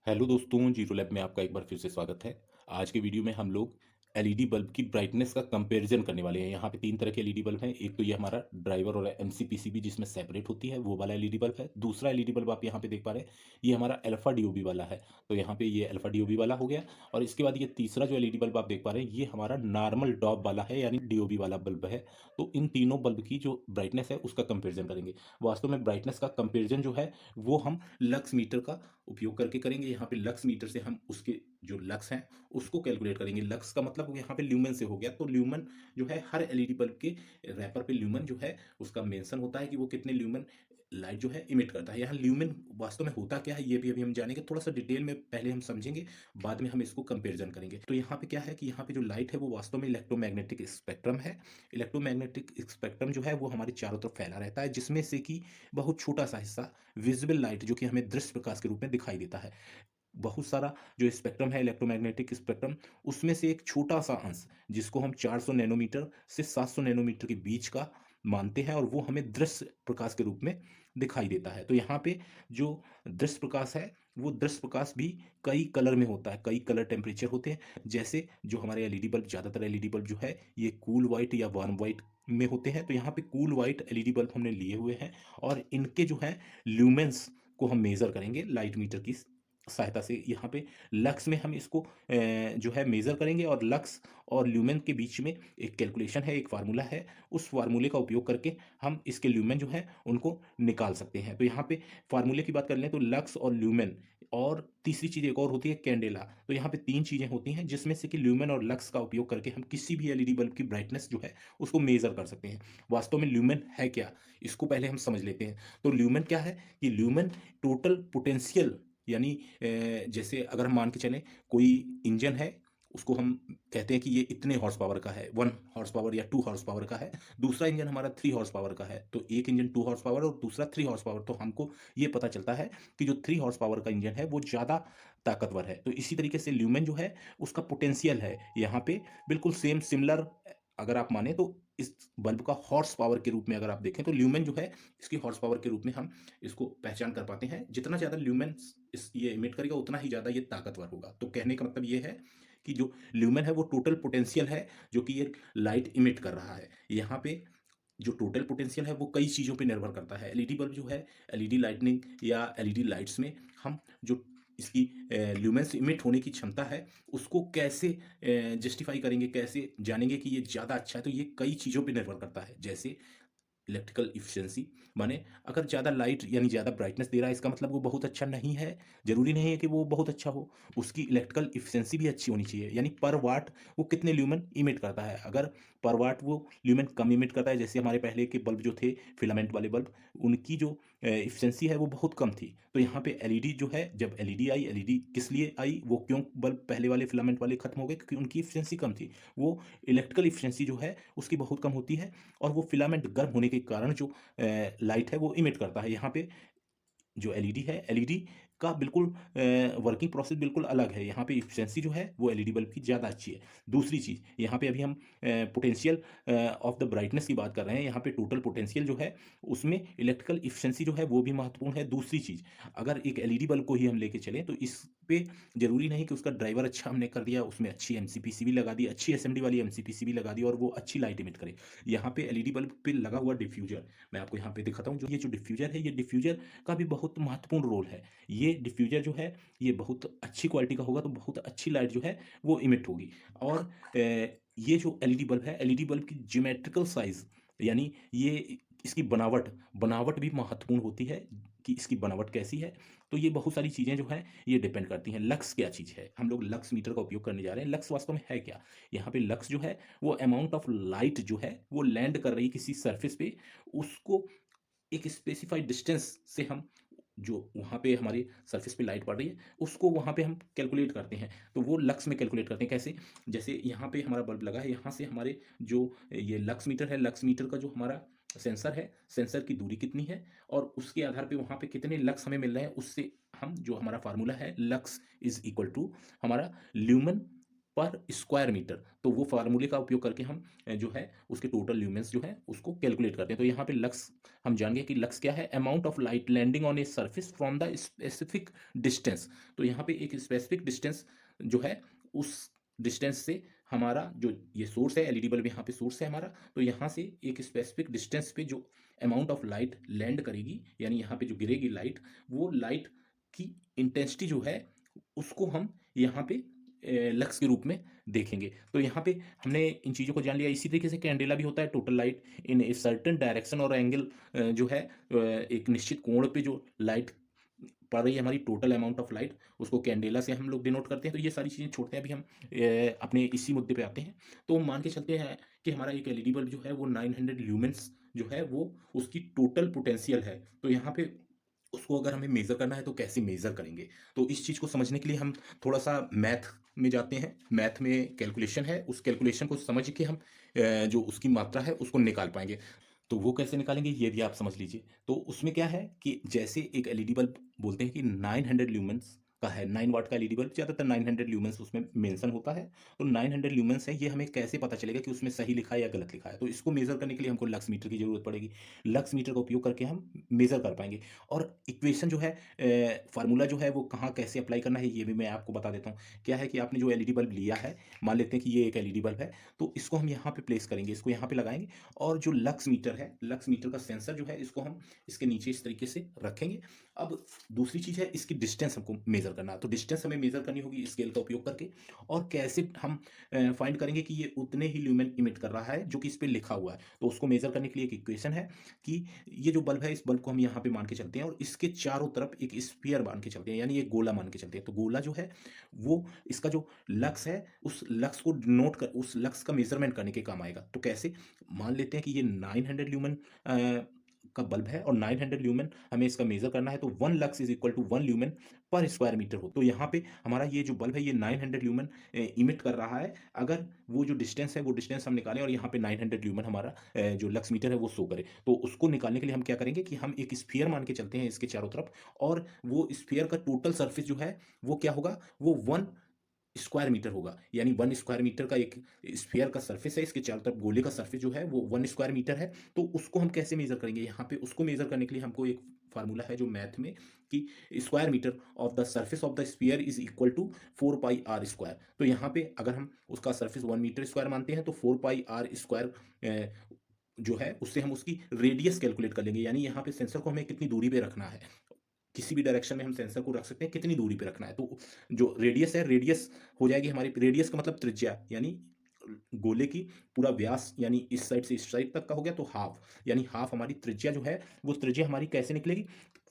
Hello दोस्तों, zero lab में आपका एक बार फिर से स्वागत है। आज के वीडियो में हम लोग एलईडी बल्ब की ब्राइटनेस का कंपैरिजन करने वाले हैं। यहाँ पे 3 तरह के एलईडी बल्ब हैं। एक तो ये हमारा ड्राइवर और एमसीपीसीबी जिसमें सेपरेट होती है, वो वाला एलईडी बल्ब है। दूसरा एलईडी बल्ब आप यहाँ पे देख पा रहे हैं, ये हमारा अल्फा डीओबी वाला है। तो यहाँ पे ये अल्फा डीओबी वाला हो गया। और इसके बाद ये तीसरा जो एलईडी बल्ब आप देख पा रहे हैं, ये हमारा नॉर्मल डॉब वाला है, यानी डीओबी वाला बल्ब है। तो इन तीनों बल्ब की जो ब्राइटनेस है उसका कंपेरिजन करेंगे। वास्तव में ब्राइटनेस का कंपेरिजन जो है वो हम लक्स मीटर का उपयोग करके करेंगे। यहाँ पे लक्स मीटर से हम उसके जो लक्स हैं उसको कैलकुलेट करेंगे। लक्स का मतलब यहाँ पे ल्यूमेन से हो गया। तो ल्यूमेन जो है हर एलईडी बल्ब के रैपर पे ल्यूमेन जो है उसका मेंशन होता है कि वो कितने ल्यूमेन लाइट जो है इमिट करता है। यहाँ ल्यूमेन वास्तव में होता क्या है ये भी अभी हम जानेंगे, थोड़ा सा डिटेल में पहले हम समझेंगे, बाद में हम इसको कंपेरिजन करेंगे। तो यहाँ पे क्या है कि यहाँ पे जो लाइट है वो वास्तव में इलेक्ट्रोमैग्नेटिक स्पेक्ट्रम है। इलेक्ट्रोमैग्नेटिक स्पेक्ट्रम जो है वो हमारे चारों तरफ फैला रहता है, जिसमें से कि बहुत छोटा सा हिस्सा विजिबल लाइट जो कि हमें दृश्य प्रकाश के रूप में दिखाई देता है। बहुत सारा जो स्पेक्ट्रम है इलेक्ट्रोमैग्नेटिक स्पेक्ट्रम, उसमें से एक छोटा सा अंश जिसको हम 400 नैनोमीटर से 700 नैनोमीटर के बीच का मानते हैं, और वो हमें दृश्य प्रकाश के रूप में दिखाई देता है। तो यहाँ पे जो दृश्य प्रकाश है वो दृश्य प्रकाश भी कई कलर में होता है, कई कलर टेम्परेचर होते हैं। जैसे जो हमारे एलईडी बल्ब, ज़्यादातर एलईडी बल्ब जो है ये कूल वाइट या वार्म वाइट में होते हैं। तो यहाँ पे कूल वाइट एलईडी बल्ब हमने लिए हुए हैं, और इनके जो है ल्यूमेंस को हम मेज़र करेंगे लाइट मीटर की सहायता से। यहाँ पे लक्स में हम इसको जो है मेज़र करेंगे, और लक्स और ल्यूमेन के बीच में एक कैलकुलेशन है, एक फार्मूला है। उस फार्मूले का उपयोग करके हम इसके ल्यूमेन जो है उनको निकाल सकते हैं। तो यहाँ पे फार्मूले की बात कर लें तो लक्स और ल्यूमेन, और तीसरी चीज़ एक और होती है कैंडेला। तो यहाँ पे 3 चीज़ें होती हैं जिसमें से कि ल्यूमेन और लक्स का उपयोग करके हम किसी भी एलईडी बल्ब की ब्राइटनेस जो है उसको मेज़र कर सकते हैं। वास्तव में ल्यूमेन है क्या, इसको पहले हम समझ लेते हैं। तो ल्यूमेन क्या है कि ल्यूमेन टोटल पोटेंशियल, यानी जैसे अगर हम मान के चलें कोई इंजन है, उसको हम कहते हैं कि ये इतने हॉर्स पावर का है, 1 हॉर्स पावर या 2 हॉर्स पावर का है। दूसरा इंजन हमारा 3 हॉर्स पावर का है। तो एक इंजन 2 हॉर्स पावर और दूसरा 3 हॉर्स पावर। तो हमको ये पता चलता है कि जो 3 हॉर्स पावर का इंजन है वो ज़्यादा ताकतवर है। तो इसी तरीके से ल्यूमेन जो है उसका पोटेंशियल है यहाँ पे बिल्कुल सेम सिमिलर। अगर आप माने तो इस बल्ब का हॉर्स पावर के रूप में अगर आप देखें तो ल्यूमेन जो है इसकी हॉर्स पावर के रूप में हम इसको पहचान कर पाते हैं। जितना ज़्यादा ल्यूमेन इस ये इमिट करेगा उतना ही ज़्यादा ये ताकतवर होगा। तो कहने का मतलब ये है कि जो ल्यूमेन है वो टोटल पोटेंशियल है जो कि ये लाइट इमिट कर रहा है। यहाँ पे जो टोटल पोटेंशियल है वो कई चीज़ों पे निर्भर करता है। एलईडी बल्ब जो है, एलईडी लाइटनिंग या एलईडी लाइट्स में हम जो इसकी ल्यूमेंस इमिट होने की क्षमता है उसको कैसे जस्टिफाई करेंगे, कैसे जानेंगे कि ये ज़्यादा अच्छा है। तो ये कई चीज़ों पे निर्भर करता है। जैसे इलेक्ट्रिकल इफिशिएंसी, माने अगर ज़्यादा लाइट यानी ज़्यादा ब्राइटनेस दे रहा है इसका मतलब वो बहुत अच्छा नहीं है। ज़रूरी नहीं है कि वो बहुत अच्छा हो। उसकी इलेक्ट्रिकल इफिशिएंसी भी अच्छी होनी चाहिए, यानी पर वाट वो कितने ल्यूमेन इमिट करता है। अगर पर वाट वो ल्यूमेन कम इमिट करता है, जैसे हमारे पहले के बल्ब जो थे फिलामेंट वाले बल्ब, उनकी जो इफिशिएंसी है वो बहुत कम थी। तो यहाँ पे एलईडी जो है, जब एलईडी आई, एलईडी किस लिए आई, वो क्यों बल्ब पहले वाले फिलामेंट वाले खत्म हो गए, क्योंकि उनकी इफिशिएंसी कम थी। वो इलेक्ट्रिकल इफिशिएंसी जो है उसकी बहुत कम होती है, और वो फिलामेंट गर्म होने के कारण जो लाइट है वो इमिट करता है। यहाँ पे जो एलईडी है, एलईडी का बिल्कुल वर्किंग प्रोसेस बिल्कुल अलग है। यहाँ पे इफिशिएंसी जो है वो एलईडी बल्ब की ज़्यादा अच्छी है। दूसरी चीज़, यहाँ पे अभी हम पोटेंशियल ऑफ द ब्राइटनेस की बात कर रहे हैं। यहाँ पे टोटल पोटेंशियल जो है उसमें इलेक्ट्रिकल इफिशिएंसी जो है वो भी महत्वपूर्ण है। दूसरी चीज़, अगर एक एलईडी बल्ब को ही हम लेके चलें तो इस पे ज़रूरी नहीं कि उसका ड्राइवर अच्छा हमने कर दिया, उसमें अच्छी एमसीपीसीबी लगा दी, अच्छी एसएमडी वाली एमसीपीसीबी लगा दी और वो अच्छी लाइट इमिट करे। यहाँ पे एलईडी बल्ब पे लगा हुआ डिफ्यूजर, मैं आपको यहाँ पे दिखाता हूँ। जो डिफ्यूजर है, ये डिफ्यूजर का भी बहुत महत्वपूर्ण रोल है। ये डिफ्यूजर जो है ये बहुत अच्छी क्वालिटी का होगा तो बहुत अच्छी लाइट जो है वो इमिट होगी। और ये जो एलईडी बल्ब है, एलईडी बल्ब की ज्योमेट्रिकल साइज, यानी ये इसकी बनावट बनावट भी महत्वपूर्ण होती है कि इसकी बनावट कैसी है। तो ये बहुत सारी चीज़ें जो हैं ये डिपेंड करती हैं। लक्स क्या चीज़ है, हम लोग लक्स मीटर का उपयोग करने जा रहे हैं। लक्स वास्तव में है क्या, यहाँ पे लक्स जो है वो अमाउंट ऑफ लाइट जो है वो लैंड कर रही किसी सरफेस पे, उसको एक स्पेसिफाइड डिस्टेंस से हम, जो वहाँ पे हमारी सरफेस पे लाइट पड़ रही है उसको वहाँ पे हम कैलकुलेट करते हैं। तो वो लक्स में कैलकुलेट करते हैं। कैसे, जैसे यहाँ पे हमारा बल्ब लगा है, यहाँ से हमारे जो ये लक्स मीटर है, लक्स मीटर का जो हमारा सेंसर है, सेंसर की दूरी कितनी है और उसके आधार पे वहाँ पे कितने लक्स हमें मिल रहे हैं, उससे हम जो हमारा फार्मूला है लक्स इज इक्वल टू हमारा ल्यूमन पर स्क्वायर मीटर। तो वो फार्मूले का उपयोग करके हम जो है उसके टोटल ल्यूमेंस जो है उसको कैलकुलेट करते हैं। तो यहाँ पे लक्स हम जान गए कि लक्स क्या है, amount of light landing on a surface from the specific distance. तो यहाँ पे एक स्पेसिफिक डिस्टेंस जो है उस डिस्टेंस से हमारा जो ये सोर्स है, एलईडी बल्ब यहाँ पे सोर्स है हमारा, तो यहाँ से एक स्पेसिफिक डिस्टेंस पे जो अमाउंट ऑफ लाइट लैंड करेगी, यानी यहाँ पे जो गिरेगी लाइट, वो लाइट की इंटेंसिटी जो है उसको हम यहाँ पे लक्स के रूप में देखेंगे। तो यहाँ पे हमने इन चीज़ों को जान लिया। इसी तरीके से कैंडेला भी होता है, total light in a certain direction और एंगल जो है एक निश्चित कोण पे जो लाइट पड़ रही है, हमारी टोटल अमाउंट ऑफ लाइट, उसको कैंडेला से हम लोग डिनोट करते हैं। तो ये सारी चीज़ें छोड़ते हैं, अभी हम अपने इसी मुद्दे पे आते हैं। तो मान के चलते हैं कि हमारा एक एलईडी बल्ब जो है वो 900 ल्यूमेंस जो है वो उसकी टोटल पोटेंशियल है। तो यहाँ पे उसको अगर हमें मेज़र करना है तो कैसे मेज़र करेंगे? तो इस चीज़ को समझने के लिए हम थोड़ा-सा मैथ में जाते हैं। मैथ में कैलकुलेशन है, उस कैलकुलेशन को समझ के हम जो उसकी मात्रा है उसको निकाल पाएँगे। तो वो कैसे निकालेंगे ये भी आप समझ लीजिए। तो उसमें क्या है कि जैसे एक एलईडी बल्ब बोलते हैं कि 900 ल्यूमेंस का है, 9 वाट का एलईडी बल्ब, ज़्यादातर 900 ल्यूमेंस उसमें मेंशन होता है। तो 900 ल्यूमेंस है, ये हमें कैसे पता चलेगा कि उसमें सही लिखा है या गलत लिखा है? तो इसको मेज़र करने के लिए हमको लक्स मीटर की ज़रूरत पड़ेगी। लक्स मीटर का उपयोग करके हम मेज़र कर पाएँगे। और इक्वेशन जो है फ़ॉर्मूला जो है वो कहाँ कैसे अप्लाई करना है ये भी मैं आपको बता देता हूँ। क्या है कि आपने जो एलईडी बल्ब लिया है, मान लेते हैं कि ये एक एलईडी बल्ब है, तो इसको हम यहाँ पे प्लेस करेंगे, इसको यहाँ पे लगाएँगे और जो लक्स मीटर है, लक्स मीटर का सेंसर जो है इसको हम इसके नीचे इस तरीके से रखेंगे। अब दूसरी चीज़ है इसकी डिस्टेंस हमको मेज़र करना है। तो डिस्टेंस हमें मेज़र करनी होगी स्केल का उपयोग करके। और कैसे हम फाइंड करेंगे कि ये उतने ही ल्यूमेन इमिट कर रहा है जो कि इस पे लिखा हुआ है। तो उसको मेज़र करने के लिए एक इक्वेशन है कि ये जो बल्ब है, इस बल्ब को हम यहाँ पे मान के चलते हैं और इसके चारों तरफ एक स्फीयर मान के चलते हैं, यानी एक गोला मान के चलते हैं। तो गोला जो है वो इसका जो लक्स है, उस लक्स को नोट कर उस लक्स का मेज़रमेंट करने के काम आएगा। तो कैसे? मान लेते हैं कि ये 900 ल्यूमेन का बल्ब है और 900 ल्यूमेन हमें इसका मेज़र करना है, तो 1 lux is equal to 1 lumen per square metre हो। तो यहाँ पे हमारा ये जो बल्ब है ये 900 ल्यूमेन इमिट कर रहा है। अगर वो जो डिस्टेंस है वो डिस्टेंस हम निकालें और यहाँ पे 900 ल्यूमेन हमारा जो लक्स मीटर है वो शो करे। तो उसको निकालने के लिए हम क्या करेंगे कि हम एक स्फीयर मान के चलते हैं इसके चारों तरफ, और वो स्फीयर का टोटल सरफेस जो है वो क्या होगा, वो 1 स्क्वायर मीटर होगा। यानी 1 स्क्वायर मीटर का एक स्फीयर का सरफेस है, इसके चारों तरफ गोले का सरफेस जो है वो 1 स्क्वायर मीटर है। तो उसको हम कैसे मेज़र करेंगे? यहाँ पे उसको मेज़र करने के लिए हमको एक फार्मूला है जो मैथ में, कि square metre of the surface of the sphere is equal to 4 pi are square. तो यहाँ पे अगर हम उसका सरफेस 1 मीटर स्क्वायर मानते हैं तो 4 पाई आर स्क्वायर जो है उससे हम उसकी रेडियस कैलकुलेट कर लेंगे। यानी यहाँ पे सेंसर को हमें कितनी दूरी पे रखना है, किसी भी डायरेक्शन में हम सेंसर को रख सकते हैं, कितनी दूरी पे रखना है। तो जो रेडियस है, रेडियस हो जाएगी हमारी, रेडियस का मतलब त्रिज्या, यानी गोले की पूरा व्यास, यानी इस साइड से इस साइड तक का हो गया तो हाफ, यानी हाफ हमारी त्रिज्या जो है वो त्रिज्या हमारी कैसे निकलेगी,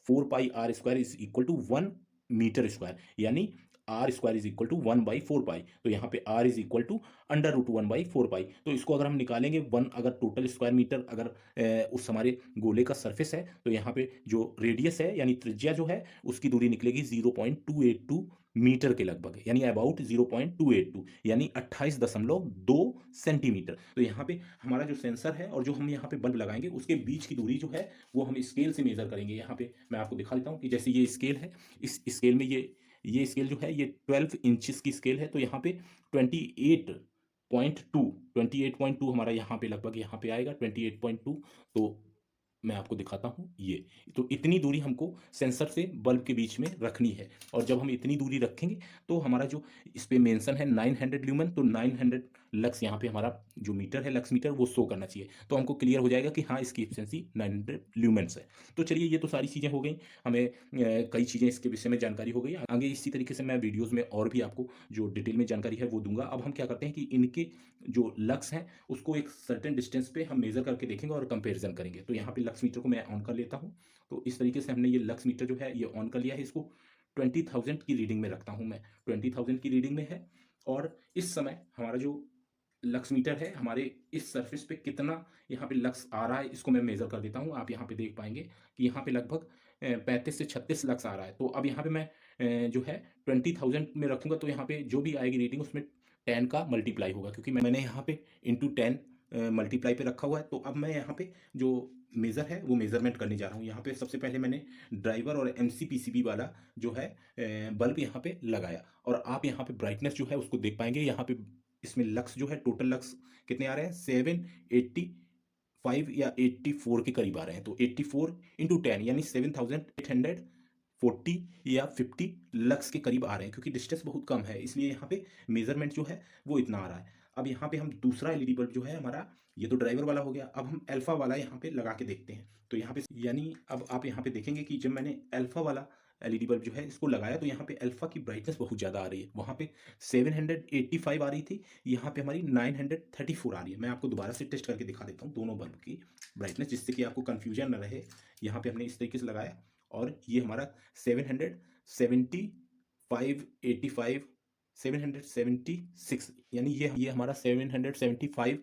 4 pi are square is equal to 1 metre square, यानी R square is equal to 1/4 pi. तो यहाँ पे R is equal to √1/4 pi. तो इसको अगर हम निकालेंगे, 1 अगर टोटल स्क्वायर मीटर अगर उस हमारे गोले का सरफेस है, तो यहाँ पे जो रेडियस है यानी त्रिज्या जो है उसकी दूरी निकलेगी 0.282 मीटर के लगभग, यानी अबाउट 0.282, यानी 28.2 सेंटीमीटर। तो यहाँ पे हमारा जो सेंसर है और जो हम यहाँ पे बल्ब लगाएंगे उसके बीच की दूरी जो है वो हम स्केल से मेजर करेंगे। यहाँ पे मैं आपको दिखा देता हूँ कि जैसे ये स्केल है, इस स्केल में ये स्केल जो है ये 12 इंचेस की स्केल है। तो यहाँ पे 28.2 हमारा यहाँ पे लगभग यहाँ पे आएगा 28.2। तो मैं आपको दिखाता हूँ ये। तो इतनी दूरी हमको सेंसर से बल्ब के बीच में रखनी है, और जब हम इतनी दूरी रखेंगे तो हमारा जो इस पे मेंशन है 900 ल्यूमेन, तो 900 लक्स यहाँ पे हमारा जो मीटर है, लक्स मीटर, वो शो करना चाहिए। तो हमको क्लियर हो जाएगा कि हाँ इसकी एफिशिएंसी 900 ल्यूमेंस है। तो चलिए ये तो सारी चीज़ें हो गई, हमें कई चीज़ें इसके विषय में जानकारी हो गई। आगे इसी तरीके से मैं वीडियोज़ में और भी आपको जो डिटेल में जानकारी है वो दूंगा। अब हम क्या करते हैं कि इनके जो लक्स हैं उसको एक सर्टेन डिस्टेंस पे हम मेज़र करके देखेंगे और कंपैरिजन करेंगे। तो यहाँ पे लक्स मीटर को मैं ऑन कर लेता हूँ। तो इस तरीके से हमने ये लक्स मीटर जो है ये ऑन कर लिया है। इसको 20,000 की रीडिंग में रखता हूँ मैं, 20,000 की रीडिंग में है। और इस समय हमारा जो लक्स मीटर है, हमारे इस सरफेस पे कितना यहाँ पे लक्स आ रहा है इसको मैं मेज़र कर देता हूँ। आप यहाँ पे देख पाएंगे कि यहाँ पे लगभग 35 से 36 लक्स आ रहा है। तो अब यहाँ पे मैं जो है 20,000 में रखूँगा, तो यहाँ पे जो भी आएगी रीडिंग उसमें 10 का मल्टीप्लाई होगा, क्योंकि मैंने यहाँ पे इंटू 10 मल्टीप्लाई पे रखा हुआ है। तो अब मैं यहाँ पे जो मेज़र है वो मेज़रमेंट करने जा रहा हूँ। यहाँ पे सबसे पहले मैंने ड्राइवर और एमसीपीसीबी वाला जो है बल्ब यहाँ पे लगाया, और आप यहाँ पे ब्राइटनेस जो है उसको देख पाएंगे। यहाँ पे इसमें लक्स जो है, टोटल लक्स कितने आ रहे हैं, 785 या 84 के करीब आ रहे हैं। तो 84 इंटू 10 यानी 7840 या 50 लक्स के करीब आ रहे हैं, क्योंकि डिस्टेंस बहुत कम है इसलिए यहाँ पे मेजरमेंट जो है वो इतना आ रहा है। अब यहाँ पे हम दूसरा एलईडी बल्ब जो है हमारा, ये तो ड्राइवर वाला हो गया, अब हम अल्फा वाला यहाँ पे लगा के देखते हैं। तो यहाँ पे यानी अब आप यहाँ पे देखेंगे कि जब मैंने अल्फा वाला एलईडी बल्ब जो है इसको लगाया तो यहाँ पे अल्फा की ब्राइटनेस बहुत ज़्यादा आ रही है। वहाँ पे 785 आ रही थी, यहाँ पे हमारी 934 आ रही है। मैं आपको दोबारा से टेस्ट करके दिखा देता हूँ दोनों बल्ब की ब्राइटनेस, जिससे कि आपको कन्फ्यूजन न रहे। यहाँ पे हमने इस तरीके से लगाया और ये हमारा 775 85 776 यानी ये हमारा 775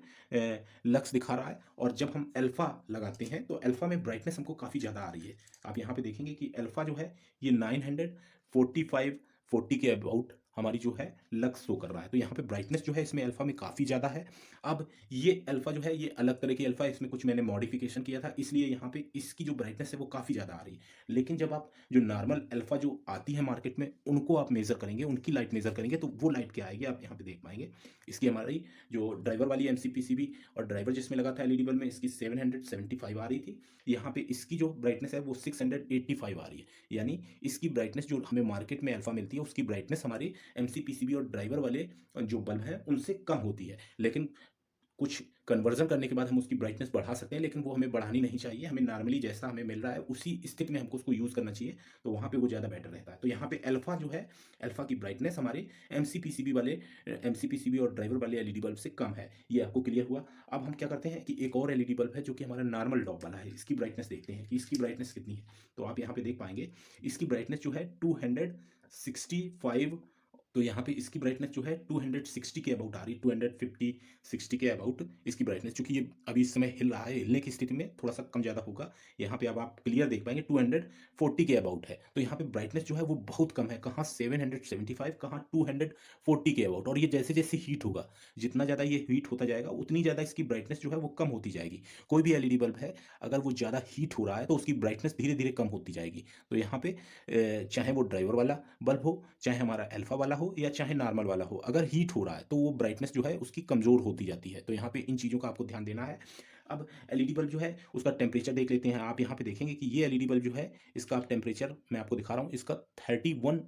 लक्स दिखा रहा है। और जब हम अल्फा लगाते हैं तो अल्फा में ब्राइटनेस हमको काफ़ी ज़्यादा आ रही है। आप यहाँ पे देखेंगे कि अल्फा जो है ये 945 40 के अबाउट हमारी जो है लक्स शो कर रहा है। तो यहाँ पे ब्राइटनेस जो है इसमें अल्फा में काफ़ी ज़्यादा है। अब ये अल्फा जो है ये अलग तरह की अल्फा है, इसमें कुछ मैंने मॉडिफिकेशन किया था, इसलिए यहाँ पे इसकी जो ब्राइटनेस है वो काफ़ी ज़्यादा आ रही है। लेकिन जब आप जो नॉर्मल अल्फा जो आती है मार्केट में उनको आप मेज़र करेंगे, उनकी लाइट मेज़र करेंगे, तो वो लाइट क्या आएगी आप यहाँ पे देख पाएंगे। इसकी हमारी जो ड्राइवर वाली एमसीपीसीबी और ड्राइवर जिसमें लगा था एलईडी बल्ब में, इसकी 775 आ रही थी। यहाँ पे इसकी जो ब्राइटनेस है वो 685 आ रही है। यानी इसकी ब्राइटनेस जो हमें मार्केट में अल्फा मिलती है उसकी ब्राइटनेस हमारी एमसीपीसीबी और ड्राइवर वाले जो बल्ब हैं उनसे कम होती है। लेकिन कुछ कन्वर्जन करने के बाद हम उसकी ब्राइटनेस बढ़ा सकते हैं, लेकिन वो हमें बढ़ानी नहीं चाहिए। हमें नॉर्मली जैसा हमें मिल रहा है उसी स्थिति में हमको उसको यूज़ करना चाहिए, तो वहाँ पे वो ज़्यादा बेटर रहता है। तो यहाँ पे अल्फा जो है, अल्फा की ब्राइटनेस हमारे एमसीपीसीबी और ड्राइवर वाले एलईडी बल्ब से कम है। ये आपको क्लियर हुआ। अब हम क्या करते हैं कि एक और एलईडी बल्ब है जो कि हमारा नॉर्मल डॉप वाला है, इसकी ब्राइटनेस देखते हैं कि इसकी ब्राइटनेस कितनी है। तो आप यहाँ पे देख पाएंगे इसकी ब्राइटनेस जो है 265। तो यहाँ पे इसकी ब्राइटनेस जो है 260 के अबाउट आ रही है, 250 60 के अबाउट इसकी ब्राइटनेस। चूंकि ये अभी इस समय हिल रहा है, हिलने की स्थिति में थोड़ा सा कम ज़्यादा होगा। यहाँ पे अब आप क्लियर देख पाएंगे 240 के अबाउट है। तो यहाँ पे ब्राइटनेस जो है वो बहुत कम है, कहाँ 775, कहाँ 240 के अबाउट। और ये जैसे जैसे हीट होगा, जितना ज़्यादा ये हीट होता जाएगा उतनी ज़्यादा इसकी ब्राइटनेस जो है वो कम होती जाएगी। कोई भी एलईडी बल्ब है अगर वो ज़्यादा हीट हो रहा है तो उसकी ब्राइटनेस धीरे धीरे कम होती जाएगी। तो यहाँ पे चाहे वो ड्राइवर वाला बल्ब हो, चाहे हमारा अल्फा वाला हो, या चाहे नॉर्मल वाला हो, अगर हीट हो रहा है तो वो ब्राइटनेस जो है उसकी कमज़ोर होती जाती है। तो यहाँ पे इन चीज़ों का आपको ध्यान देना है। अब एलईडी बल्ब जो है उसका टेम्परेचर देख लेते हैं। आप यहाँ पे देखेंगे कि ये एलईडी बल्ब जो है इसका आप टेम्परेचर मैं आपको दिखा रहा हूँ, इसका 31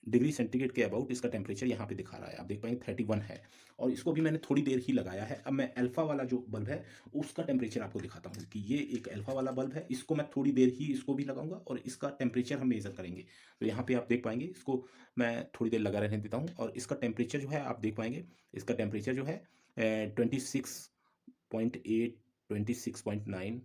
डिग्री सेंटीग्रेड के अबाउट इसका टेम्परेचर यहाँ पे दिखा रहा है। आप देख पाएंगे 31 है, और इसको भी मैंने थोड़ी देर ही लगाया है। अब मैं अल्फा वाला जो बल्ब है उसका टेम्परेचर आपको दिखाता हूँ कि ये एक अल्फा वाला बल्ब है, इसको मैं थोड़ी देर ही इसको भी लगाऊंगा और इसका टेम्परेचर हम मेज़र करेंगे। तो यहाँ पे आप देख पाएंगे, इसको मैं थोड़ी देर लगा रहने देता हूँ, और इसका टेम्परेचर जो है आप देख पाएंगे, इसका टेम्परेचर जो है 26.8 26.9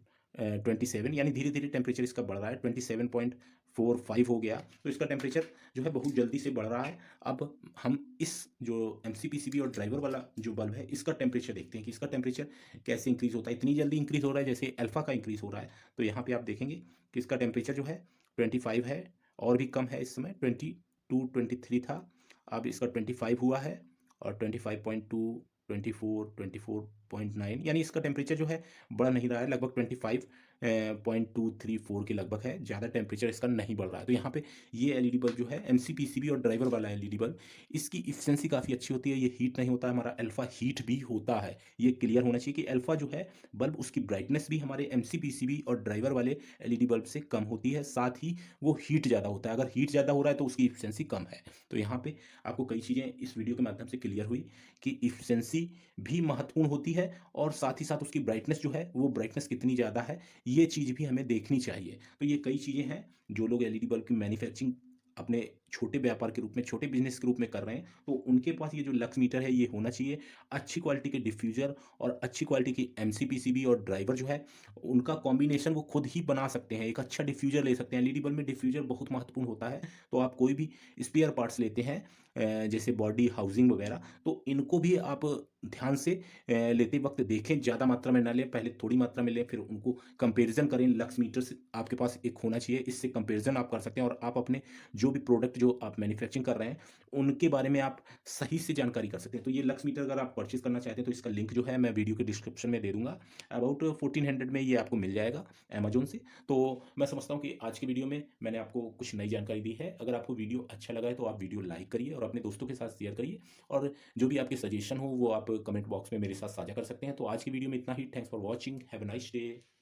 27, यानी धीरे धीरे टेम्परेचर इसका बढ़ रहा है। 27.45 हो गया, तो इसका टेम्परेचर जो है बहुत जल्दी से बढ़ रहा है। अब हम इस जो एमसीपीसीबी और ड्राइवर वाला जो बल्ब है इसका टेम्परेचर देखते हैं कि इसका टेम्परेचर कैसे इंक्रीज़ होता है। इतनी जल्दी इंक्रीज़ हो रहा है जैसे अल्फा का इंक्रीज़ हो रहा है। तो यहाँ पे आप देखेंगे कि इसका टेम्परेचर जो है 25 है, और भी कम है, इस समय 22 23 था, अब इसका 25 हुआ है, और 25.2 24 24.9, यानी इसका टेम्परेचर जो है बढ़ नहीं रहा है, लगभग 25.234 के लगभग है, ज़्यादा टेम्परेचर इसका नहीं बढ़ रहा है। तो यहाँ पे ये एलईडी बल्ब जो है एमसीपीसीबी और ड्राइवर वाला एलईडी बल्ब, इसकी एफिशिएंसी काफ़ी अच्छी होती है, ये हीट नहीं होता है। हमारा अल्फा हीट भी होता है, ये क्लियर होना चाहिए कि अल्फा जो है बल्ब उसकी ब्राइटनेस भी हमारे एमसीपीसीबी और ड्राइवर वाले एलईडी बल्ब से कम होती है, साथ ही वो हीट ज़्यादा होता है। अगर हीट ज़्यादा हो रहा है तो उसकी एफिशिएंसी कम है। तो यहाँ पे आपको कई चीज़ें इस वीडियो के माध्यम से क्लियर हुई कि एफिशिएंसी भी महत्वपूर्ण होती है, और साथ ही साथ उसकी ब्राइटनेस जो है वो ब्राइटनेस कितनी ज़्यादा है ये चीज़ भी हमें देखनी चाहिए। तो ये कई चीज़ें हैं जो लोग एलईडी बल्ब की मैन्युफैक्चरिंग अपने छोटे व्यापार के रूप में, छोटे बिजनेस के रूप में कर रहे हैं, तो उनके पास ये जो लक्स मीटर है ये होना चाहिए। अच्छी क्वालिटी के डिफ्यूज़र और अच्छी क्वालिटी की एमसीपीसीबी और ड्राइवर जो है उनका कॉम्बिनेशन वो खुद ही बना सकते हैं। एक अच्छा डिफ्यूज़र ले सकते हैं। एलईडी बल्ब में डिफ्यूज़र बहुत महत्वपूर्ण होता है। तो आप कोई भी स्पेयर पार्ट्स लेते हैं जैसे बॉडी हाउसिंग वगैरह, तो इनको भी आप ध्यान से लेते वक़्त देखें, ज़्यादा मात्रा में ना लें, पहले थोड़ी मात्रा में लें, फिर उनको कंपैरिज़न करें। लक्स मीटर से आपके पास एक होना चाहिए, इससे कंपैरिज़न आप कर सकते हैं और आप अपने जो भी प्रोडक्ट जो आप मैन्युफैक्चरिंग कर रहे हैं, उनके बारे में आप सही से जानकारी कर सकते हैं। तो ये लक्स मीटर अगर आप परचेज़ करना चाहते हैं, तो इसका लिंक जो है मैं वीडियो के डिस्क्रिप्शन में दे दूँगा। अबाउट 1400 में ये आपको मिल जाएगा अमेज़न से। तो मैं समझता हूँ कि आज की वीडियो में मैंने आपको कुछ नई जानकारी दी है। अगर आपको वीडियो अच्छा लगा है, तो आप वीडियो लाइक करिए और अपने दोस्तों के साथ शेयर करिए और जो भी आपके सजेशन हो वो आप कमेंट बॉक्स में मेरे साथ साझा कर सकते हैं। तो आज की वीडियो में इतना ही। Thanks for watching. Have a nice day.